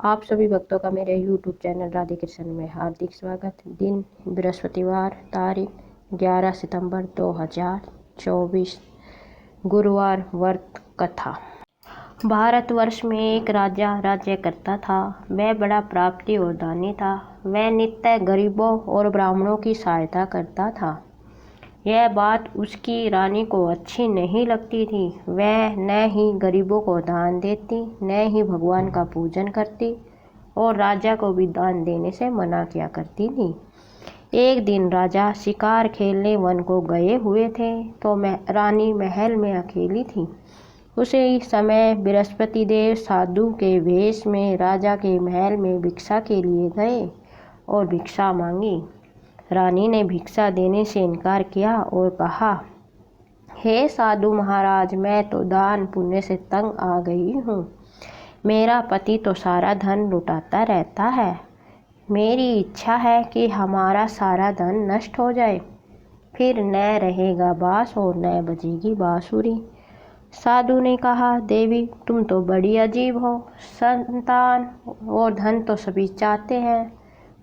आप सभी भक्तों का मेरे YouTube चैनल राधे कृष्ण में हार्दिक स्वागत। दिन बृहस्पतिवार, तारीख 11 सितंबर 2024, गुरुवार। व्रत कथा। भारतवर्ष में एक राजा राज्य करता था। वह बड़ा प्राप्ति और दानी था। वह नित्य गरीबों और ब्राह्मणों की सहायता करता था। यह बात उसकी रानी को अच्छी नहीं लगती थी। वह न ही गरीबों को दान देती, न ही भगवान का पूजन करती और राजा को भी दान देने से मना किया करती थी। एक दिन राजा शिकार खेलने वन को गए हुए थे तो रानी महल में अकेली थी। उसी समय बृहस्पति देव साधु के वेश में राजा के महल में भिक्षा के लिए गए और भिक्षा मांगी। रानी ने भिक्षा देने से इनकार किया और कहा, हे साधु महाराज, मैं तो दान पुण्य से तंग आ गई हूँ। मेरा पति तो सारा धन लुटाता रहता है। मेरी इच्छा है कि हमारा सारा धन नष्ट हो जाए, फिर न रहेगा बांस और न बजेगी बांसुरी। साधु ने कहा, देवी तुम तो बड़ी अजीब हो। संतान और धन तो सभी चाहते हैं,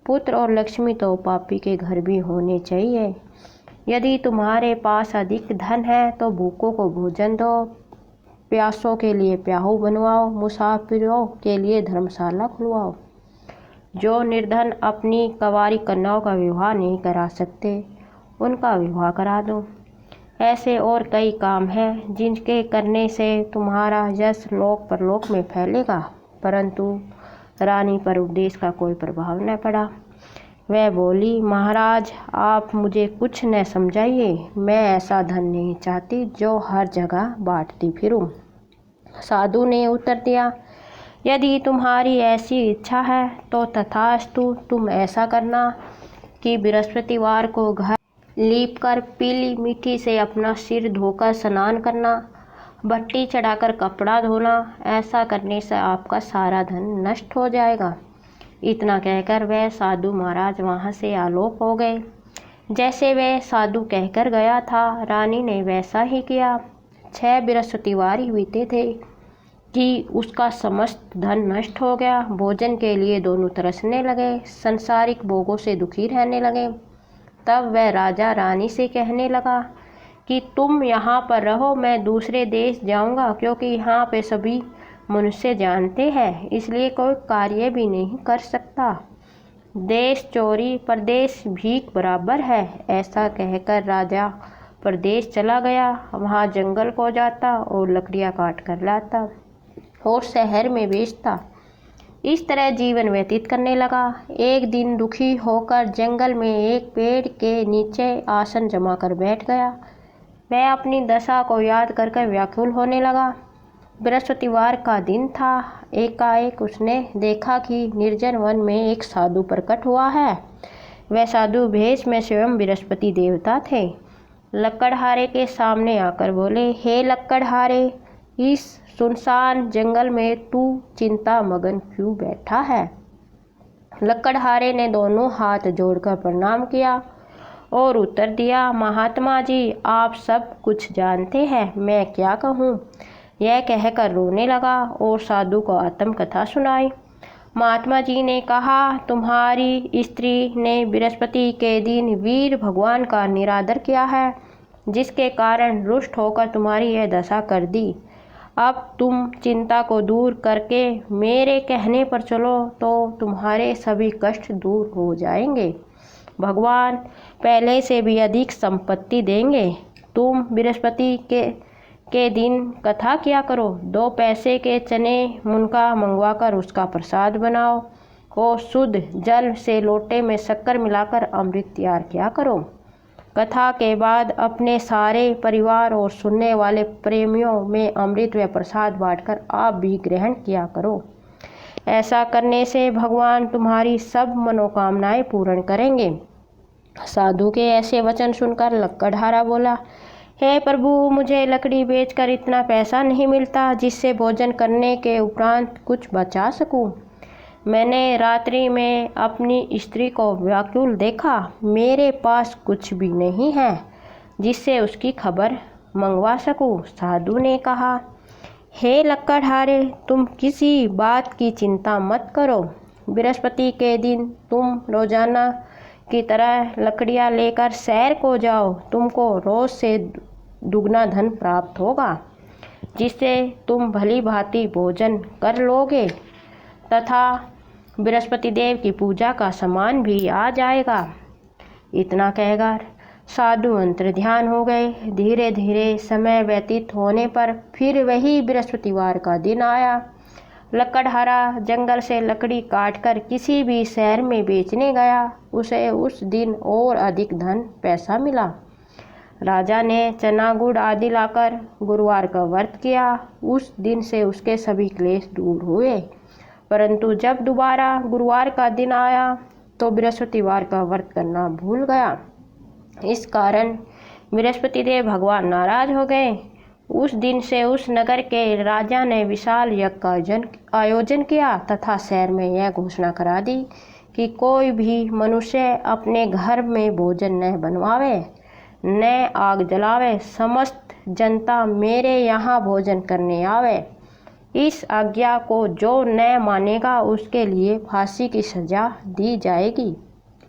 पुत्र और लक्ष्मी तो पापी के घर भी होने चाहिए। यदि तुम्हारे पास अधिक धन है तो भूखों को भोजन दो, प्यासों के लिए प्याऊ बनवाओ, मुसाफिरों के लिए धर्मशाला खुलवाओ। जो निर्धन अपनी कंवारी कन्याओं का विवाह नहीं करा सकते, उनका विवाह करा दो। ऐसे और कई काम हैं जिनके करने से तुम्हारा यश लोक परलोक में फैलेगा। परंतु रानी पर उपदेश का कोई प्रभाव न पड़ा। वह बोली, महाराज आप मुझे कुछ न समझाइए। मैं ऐसा धन नहीं चाहती जो हर जगह बांटती फिरूं। साधु ने उत्तर दिया, यदि तुम्हारी ऐसी इच्छा है तो तथास्तु। तुम ऐसा करना कि बृहस्पतिवार को घर लीपकर पीली मिट्टी से अपना सिर धोकर स्नान करना, भट्टी चढ़ाकर कपड़ा धोना। ऐसा करने से आपका सारा धन नष्ट हो जाएगा। इतना कहकर वह साधु महाराज वहाँ से आलोप हो गए। जैसे वह साधु कहकर गया था, रानी ने वैसा ही किया। 6 बृहस्पतिवार ही बीते थे कि उसका समस्त धन नष्ट हो गया। भोजन के लिए दोनों तरसने लगे, संसारिक भोगों से दुखी रहने लगे। तब वह राजा रानी से कहने लगा कि तुम यहाँ पर रहो, मैं दूसरे देश जाऊँगा, क्योंकि यहाँ पे सभी मनुष्य जानते हैं, इसलिए कोई कार्य भी नहीं कर सकता। देश चोरी परदेश भीख बराबर है। ऐसा कहकर राजा परदेश चला गया। वहाँ जंगल को जाता और लकड़ियाँ काट कर लाता और शहर में बेचता। इस तरह जीवन व्यतीत करने लगा। एक दिन दुखी होकर जंगल में एक पेड़ के नीचे आसन जमा कर बैठ गया। वह अपनी दशा को याद कर व्याकुल होने लगा। बृहस्पतिवार का दिन था। एकाएक उसने देखा कि निर्जन वन में एक साधु प्रकट हुआ है। वह साधु भेष में स्वयं बृहस्पति देवता थे। लकड़हारे के सामने आकर बोले, हे लकड़हारे, इस सुनसान जंगल में तू चिंता मगन क्यों बैठा है? लकड़हारे ने दोनों हाथ जोड़कर प्रणाम किया और उत्तर दिया, महात्मा जी आप सब कुछ जानते हैं, मैं क्या कहूँ। यह कहकर रोने लगा और साधु को आत्मकथा सुनाई। महात्मा जी ने कहा, तुम्हारी स्त्री ने बृहस्पति के दिन वीर भगवान का निरादर किया है, जिसके कारण रुष्ट होकर तुम्हारी यह दशा कर दी। अब तुम चिंता को दूर करके मेरे कहने पर चलो तो तुम्हारे सभी कष्ट दूर हो जाएंगे। भगवान पहले से भी अधिक संपत्ति देंगे। तुम बृहस्पति के दिन कथा किया करो। 2 पैसे के चने मुनका मंगवाकर उसका प्रसाद बनाओ और शुद्ध जल से लोटे में शक्कर मिलाकर अमृत तैयार किया करो। कथा के बाद अपने सारे परिवार और सुनने वाले प्रेमियों में अमृत व प्रसाद बांटकर आप भी ग्रहण किया करो। ऐसा करने से भगवान तुम्हारी सब मनोकामनाएं पूर्ण करेंगे। साधु के ऐसे वचन सुनकर लकड़हारा बोला, हे प्रभु, मुझे लकड़ी बेचकर इतना पैसा नहीं मिलता जिससे भोजन करने के उपरांत कुछ बचा सकूं। मैंने रात्रि में अपनी स्त्री को व्याकुल देखा। मेरे पास कुछ भी नहीं है जिससे उसकी खबर मंगवा सकूं। साधु ने कहा, हे लकड़हारे, तुम किसी बात की चिंता मत करो। बृहस्पति के दिन तुम रोजाना की तरह लकड़ियाँ लेकर शहर को जाओ। तुमको रोज से दुगना धन प्राप्त होगा, जिससे तुम भली भांति भोजन कर लोगे तथा बृहस्पति देव की पूजा का सामान भी आ जाएगा। इतना कहकर साधु मंत्र ध्यान हो गए। धीरे धीरे समय व्यतीत होने पर फिर वही बृहस्पतिवार का दिन आया। लकड़हारा जंगल से लकड़ी काटकर किसी भी शहर में बेचने गया। उसे उस दिन और अधिक धन पैसा मिला। राजा ने चना गुड़ आदि लाकर गुरुवार का व्रत किया। उस दिन से उसके सभी क्लेश दूर हुए। परंतु जब दोबारा गुरुवार का दिन आया तो बृहस्पतिवार का व्रत करना भूल गया। इस कारण बृहस्पति देव भगवान नाराज हो गए। उस दिन से उस नगर के राजा ने विशाल यज्ञ का आयोजन किया तथा शहर में यह घोषणा करा दी कि कोई भी मनुष्य अपने घर में भोजन न बनवावे, न आग जलावे। समस्त जनता मेरे यहाँ भोजन करने आवे। इस आज्ञा को जो न मानेगा उसके लिए फांसी की सजा दी जाएगी।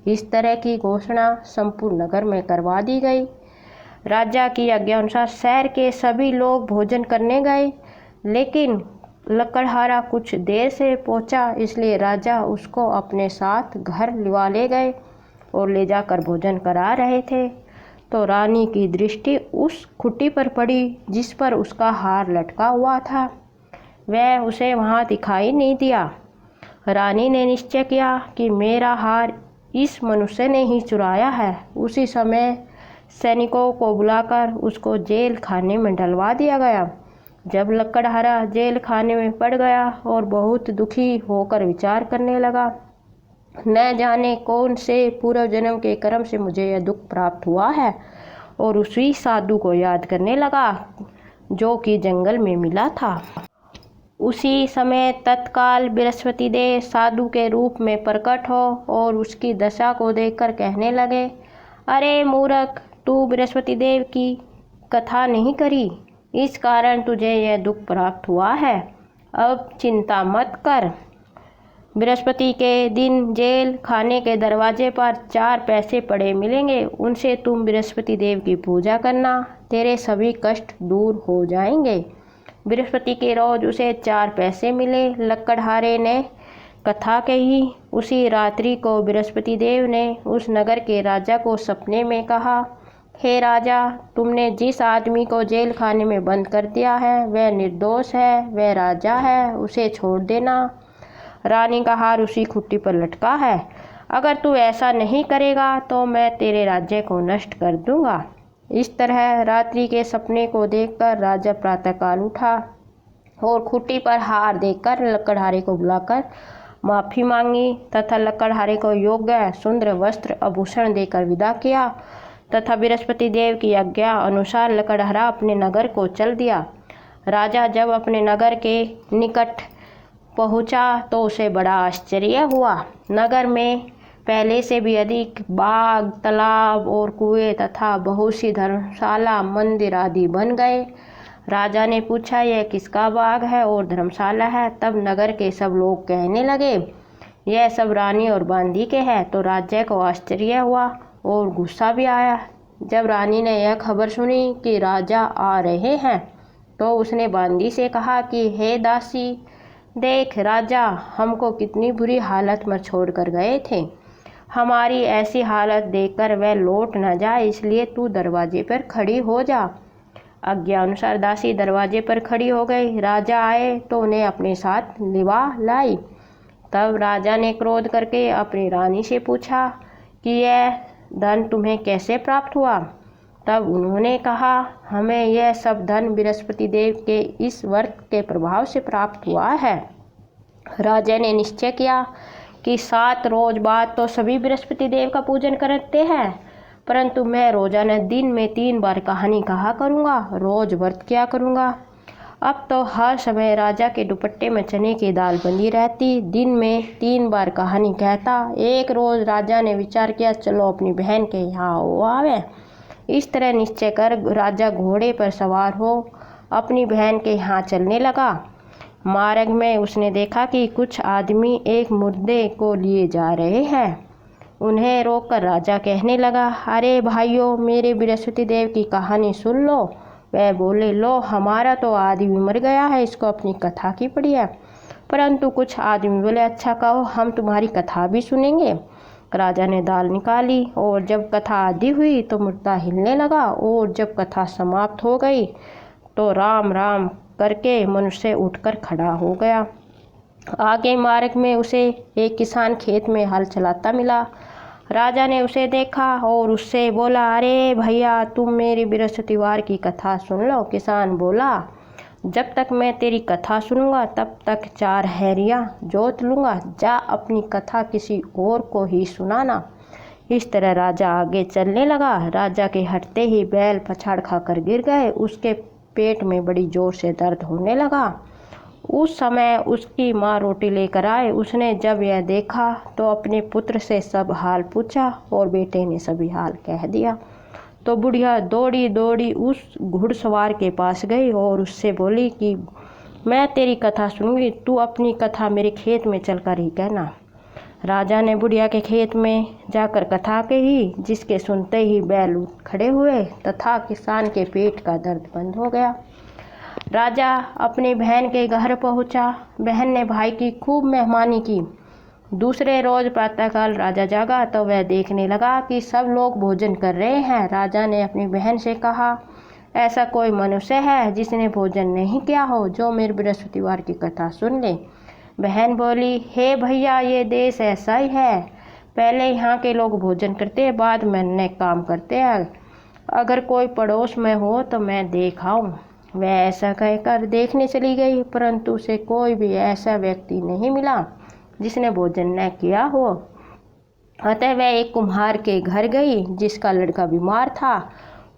इस तरह की घोषणा संपूर्ण नगर में करवा दी गई। राजा की आज्ञा अनुसार शहर के सभी लोग भोजन करने गए, लेकिन लकड़हारा कुछ देर से पहुंचा, इसलिए राजा उसको अपने साथ घर लिवा ले गए और ले जाकर भोजन करा रहे थे तो रानी की दृष्टि उस खुट्टी पर पड़ी जिस पर उसका हार लटका हुआ था। वह उसे वहाँ दिखाई नहीं दिया। रानी ने निश्चय किया कि मेरा हार इस मनुष्य ने ही चुराया है। उसी समय सैनिकों को बुलाकर उसको जेल खाने में डलवा दिया गया। जब लकड़हारा जेल खाने में पड़ गया और बहुत दुखी होकर विचार करने लगा, न जाने कौन से पूर्व जन्म के कर्म से मुझे यह दुख प्राप्त हुआ है, और उसी साधु को याद करने लगा जो कि जंगल में मिला था। उसी समय तत्काल बृहस्पति देव साधु के रूप में प्रकट हो और उसकी दशा को देखकर कहने लगे, अरे मूर्ख, तू बृहस्पति देव की कथा नहीं करी, इस कारण तुझे यह दुख प्राप्त हुआ है। अब चिंता मत कर। बृहस्पति के दिन जेल खाने के दरवाजे पर 4 पैसे पड़े मिलेंगे। उनसे तुम बृहस्पति देव की पूजा करना, तेरे सभी कष्ट दूर हो जाएंगे। बृहस्पति के रोज उसे 4 पैसे मिले। लकड़हारे ने कथा कही। उसी रात्रि को बृहस्पति देव ने उस नगर के राजा को सपने में कहा, हे राजा, तुमने जिस आदमी को जेल खाने में बंद कर दिया है वह निर्दोष है, वह राजा है, उसे छोड़ देना। रानी का हार उसी खुट्टी पर लटका है। अगर तू ऐसा नहीं करेगा तो मैं तेरे राज्य को नष्ट कर दूंगा। इस तरह रात्रि के सपने को देखकर राजा प्रातःकाल उठा और खुट्टी पर हार देखकर लकड़हारे को बुलाकर माफ़ी मांगी तथा लकड़हारे को योग्य सुंदर वस्त्र आभूषण देकर विदा किया तथा बृहस्पति देव की आज्ञा अनुसार लकड़हारा अपने नगर को चल दिया। राजा जब अपने नगर के निकट पहुंचा तो उसे बड़ा आश्चर्य हुआ। नगर में पहले से भी अधिक बाग, तालाब और कुएं तथा बहुत सी धर्मशाला, मंदिर आदि बन गए। राजा ने पूछा, यह किसका बाग है और धर्मशाला है? तब नगर के सब लोग कहने लगे, यह सब रानी और बांदी के हैं। तो राजा को आश्चर्य हुआ और गुस्सा भी आया। जब रानी ने यह खबर सुनी कि राजा आ रहे हैं तो उसने बांदी से कहा कि हे दासी, देख, राजा हमको कितनी बुरी हालत में छोड़ कर गए थे। हमारी ऐसी हालत देखकर वह लौट न जाए, इसलिए तू दरवाजे पर खड़ी हो जा। आज्ञा अनुसार दासी दरवाजे पर खड़ी हो गई। राजा आए तो उन्हें अपने साथ लिवा लाई। तब राजा ने क्रोध करके अपनी रानी से पूछा कि यह धन तुम्हें कैसे प्राप्त हुआ? तब उन्होंने कहा, हमें यह सब धन बृहस्पति देव के इस व्रत के प्रभाव से प्राप्त हुआ है। राजा ने निश्चय किया कि 7 रोज बाद तो सभी बृहस्पति देव का पूजन करते हैं, परंतु मैं रोजाना दिन में 3 बार कहानी कहा करूँगा, रोज व्रत किया करूँगा। अब तो हर समय राजा के दुपट्टे में चने की दाल बंधी रहती, दिन में 3 बार कहानी कहता। एक रोज राजा ने विचार किया, चलो अपनी बहन के यहाँ हो आवे। इस तरह निश्चय कर राजा घोड़े पर सवार हो अपनी बहन के यहाँ चलने लगा। मार्ग में उसने देखा कि कुछ आदमी एक मुर्दे को लिए जा रहे हैं। उन्हें रोककर राजा कहने लगा, अरे भाइयों, मेरे बृहस्पति देव की कहानी सुन लो। वह बोले, लो, हमारा तो आदमी मर गया है, इसको अपनी कथा की पड़ी है। परंतु कुछ आदमी बोले, अच्छा कहो, हम तुम्हारी कथा भी सुनेंगे। राजा ने दाल निकाली और जब कथा आधी हुई तो मुर्दा हिलने लगा, और जब कथा समाप्त हो गई तो राम राम करके मनुष्य उठकर खड़ा हो गया। आगे मार्ग में उसे एक किसान खेत में हल चलाता मिला। राजा ने उसे देखा और उससे बोला, अरे भैया, तुम मेरी बृहस्पतिवार की कथा सुन लो। किसान बोला, जब तक मैं तेरी कथा सुनूंगा तब तक 4 हैरियाँ जोत लूँगा। जा अपनी कथा किसी और को ही सुनाना। इस तरह राजा आगे चलने लगा। राजा के हटते ही बैल पछाड़ खाकर गिर गए। उसके पेट में बड़ी जोर से दर्द होने लगा। उस समय उसकी माँ रोटी लेकर आए। उसने जब यह देखा तो अपने पुत्र से सब हाल पूछा और बेटे ने सभी हाल कह दिया। तो बुढ़िया दौड़ी दौड़ी उस घुड़सवार के पास गई और उससे बोली कि मैं तेरी कथा सुनूंगी, तू अपनी कथा मेरे खेत में चलकर ही कहना। राजा ने बुढ़िया के खेत में जाकर कथा कही, जिसके सुनते ही बैल उठ खड़े हुए तथा किसान के पेट का दर्द बंद हो गया। राजा अपनी बहन के घर पहुंचा। बहन ने भाई की खूब मेहमानी की। दूसरे रोज प्रातःकाल राजा जागा तो वह देखने लगा कि सब लोग भोजन कर रहे हैं। राजा ने अपनी बहन से कहा, ऐसा कोई मनुष्य है जिसने भोजन नहीं किया हो, जो मेरे बृहस्पतिवार की कथा सुन ले। बहन बोली, हे भैया, ये देश ऐसा ही है। पहले यहाँ के लोग भोजन करते हैं, बाद में अन्य काम करते हैं। अगर कोई पड़ोस में हो तो मैं देख आऊँ। वह ऐसा कहकर देखने चली गई, परंतु उसे कोई भी ऐसा व्यक्ति नहीं मिला जिसने भोजन न किया हो। अतः वह एक कुम्हार के घर गई, जिसका लड़का बीमार था।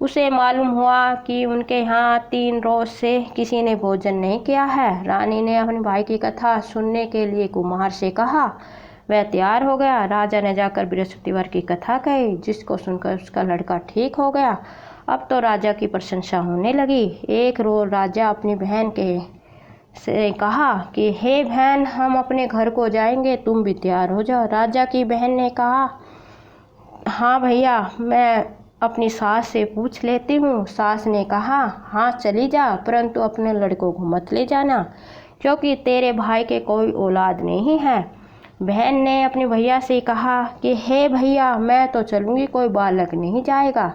उसे मालूम हुआ कि उनके यहाँ 3 रोज से किसी ने भोजन नहीं किया है। रानी ने अपने भाई की कथा सुनने के लिए कुम्हार से कहा। वह तैयार हो गया। राजा ने जाकर बृहस्पतिवार की कथा कही, जिसको सुनकर उसका लड़का ठीक हो गया। अब तो राजा की प्रशंसा होने लगी। एक रोज राजा अपनी बहन के से कहा कि हे बहन, हम अपने घर को जाएंगे, तुम भी तैयार हो जाओ। राजा की बहन ने कहा, हाँ भैया, मैं अपनी सास से पूछ लेती हूँ। सास ने कहा, हाँ चली जा, परंतु अपने लड़कों को मत ले जाना, क्योंकि तेरे भाई के कोई औलाद नहीं है। बहन ने अपने भैया से कहा कि हे भैया, मैं तो चलूँगी, कोई बालक नहीं जाएगा।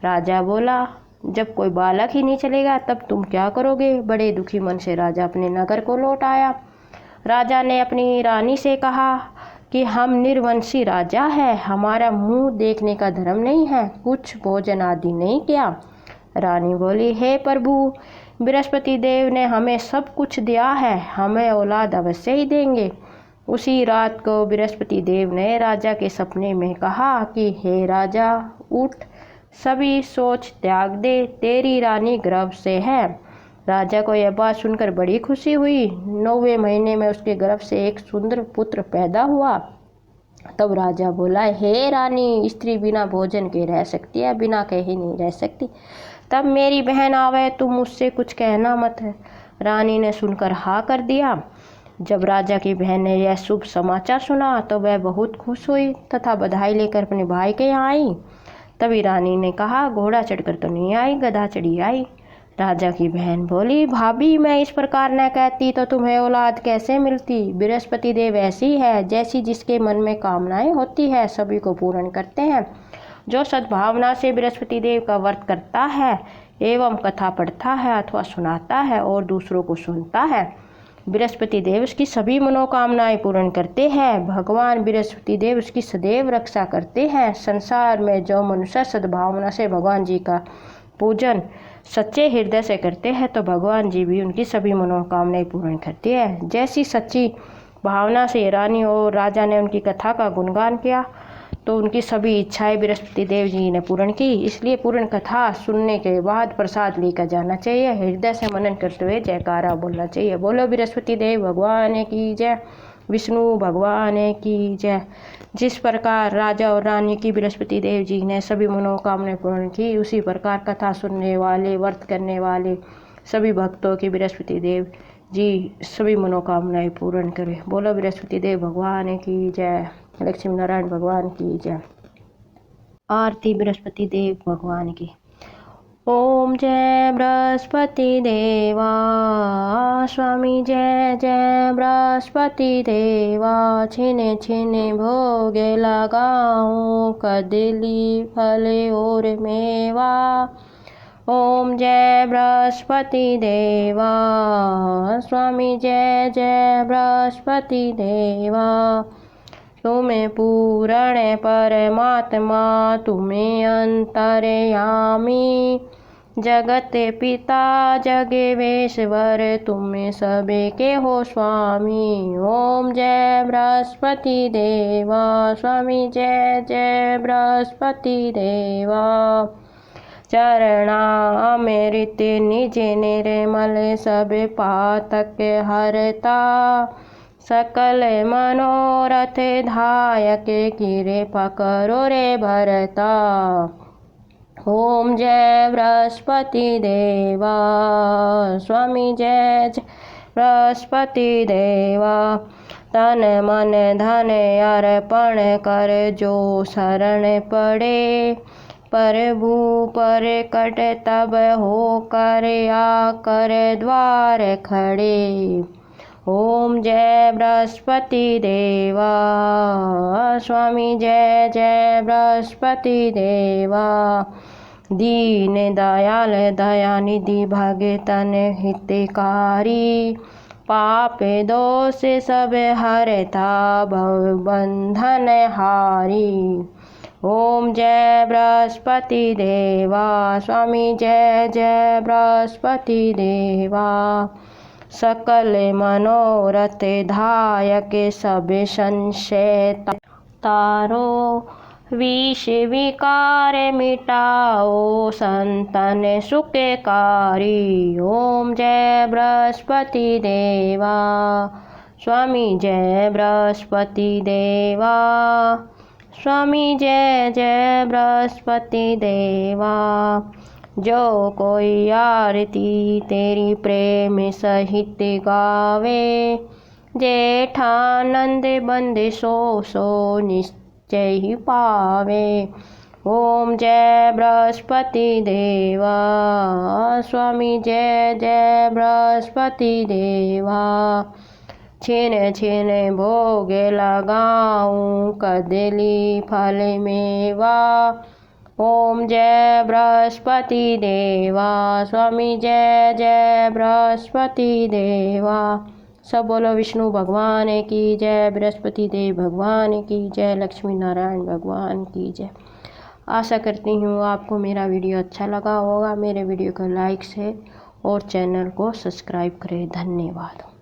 राजा बोला, जब कोई बालक ही नहीं चलेगा तब तुम क्या करोगे। बड़े दुखी मन से राजा अपने नगर को लौट आया। राजा ने अपनी रानी से कहा कि हम निर्वंशी राजा है, हमारा मुंह देखने का धर्म नहीं है, कुछ भोजन आदि नहीं किया। रानी बोली, हे प्रभु, बृहस्पति देव ने हमें सब कुछ दिया है, हमें औलाद अवश्य ही देंगे। उसी रात को बृहस्पति देव ने राजा के सपने में कहा कि हे राजा, उठ, सभी सोच त्याग दे, तेरी रानी गर्भ से है। राजा को यह बात सुनकर बड़ी खुशी हुई। 9वें महीने में उसके गर्भ से एक सुंदर पुत्र पैदा हुआ। तब राजा बोला, हे रानी, स्त्री बिना भोजन के रह सकती है, बिना कहे नहीं रह सकती। तब मेरी बहन आवे, तुम मुझसे कुछ कहना मत। रानी ने सुनकर हाँ कर दिया। जब राजा की बहन ने यह शुभ समाचार सुना तो वह बहुत खुश हुई तथा बधाई लेकर अपने भाई के यहाँ आई। तभी रानी ने कहा, घोड़ा चढ़कर तो नहीं आई, गधा चढ़ी आई। राजा की बहन बोली, भाभी, मैं इस प्रकार न कहती तो तुम्हें औलाद कैसे मिलती। बृहस्पति देव ऐसी है, जैसी जिसके मन में कामनाएं होती है सभी को पूर्ण करते हैं। जो सद्भावना से बृहस्पति देव का व्रत करता है एवं कथा पढ़ता है अथवा सुनाता है और दूसरों को सुनता है, बृहस्पति देव उसकी सभी मनोकामनाएं पूर्ण करते हैं। भगवान बृहस्पति देव उसकी सदैव रक्षा करते हैं। संसार में जो मनुष्य सद्भावना से भगवान जी का पूजन सच्चे हृदय से करते हैं तो भगवान जी भी उनकी सभी मनोकामनाएं पूर्ण करते हैं। जैसी सच्ची भावना से रानी और राजा ने उनकी कथा का गुणगान किया तो उनकी सभी इच्छाएं बृहस्पति देव जी ने पूर्ण की। इसलिए पूर्ण कथा सुनने के बाद प्रसाद लेकर जाना चाहिए। हृदय से मनन करते हुए जयकारा बोलना चाहिए। बोलो बृहस्पति देव भगवान की जय, विष्णु भगवान की जय। जिस प्रकार राजा और रानी की बृहस्पति देव जी ने सभी मनोकामनाएं पूर्ण की, उसी प्रकार कथा सुनने वाले, व्रत करने वाले सभी भक्तों की बृहस्पति देव जी सभी मनोकामनाएं पूर्ण करे। बोलो बृहस्पति देव भगवान की जय, लक्ष्मी नारायण भगवान की जय। आरती बृहस्पति देव भगवान की। ओम जय बृहस्पति देवा स्वामी जय जय बृहस्पति देवा। छिने छिने भोगे लगाऊं कदली फले और मेवा। ओम जय बृहस्पति देवा स्वामी जय जय बृहस्पति देवा। तुम्हें पूर्ण परमात्मा तुम्हें अंतर्यामी। जगत पिता जगेश्वर तुम्हें सबके हो स्वामी। ओम जय बृहस्पति देवा स्वामी जय जय बृहस्पति देवा। चरणामृत निज निर्मल सब पातक हरता। सकल मनोरथ धायक गिरे पकड़ो रे भरता। ओम जय बृहस्पति देवा स्वामी जय जय बृहस्पति देवा। तन मन धन अर्पण कर जो शरण पड़े। प्रभु पर कट तब हो कर आकर द्वार खड़े। ओम जय बृहस्पति देवा स्वामी जय जय बृहस्पति देवा। दीन दयाल दया निधि भगतन हितकारी। पाप दोष सब हरता भव बंधन हारी। ओम जय बृहस्पति देवा स्वामी जय जय बृहस्पति देवा। सकल मनोरथ धायक सब संशय तारो। विष विकार मिटाओ संतन सुखकारी। ओम जय बृहस्पति देवा स्वामी जय बृहस्पति देवा। स्वामी जय जय बृहस्पति देवा। जो कोई आरती तेरी प्रेम सहित गावे। जेठानंद बंद सो सो निश्चय ही पावे। ओम जय बृहस्पति देवा स्वामी जय जय बृहस्पति देवा। छिन छिन भोग लगाऊं कदली फल मेवा। ओम जय बृहस्पति देवा स्वामी जय जय बृहस्पति देवा। सब बोलो विष्णु भगवान की जय, बृहस्पति देव भगवान की जय, लक्ष्मी नारायण भगवान की जय। आशा करती हूँ आपको मेरा वीडियो अच्छा लगा होगा। मेरे वीडियो को लाइक शेयर और चैनल को सब्सक्राइब करें। धन्यवाद।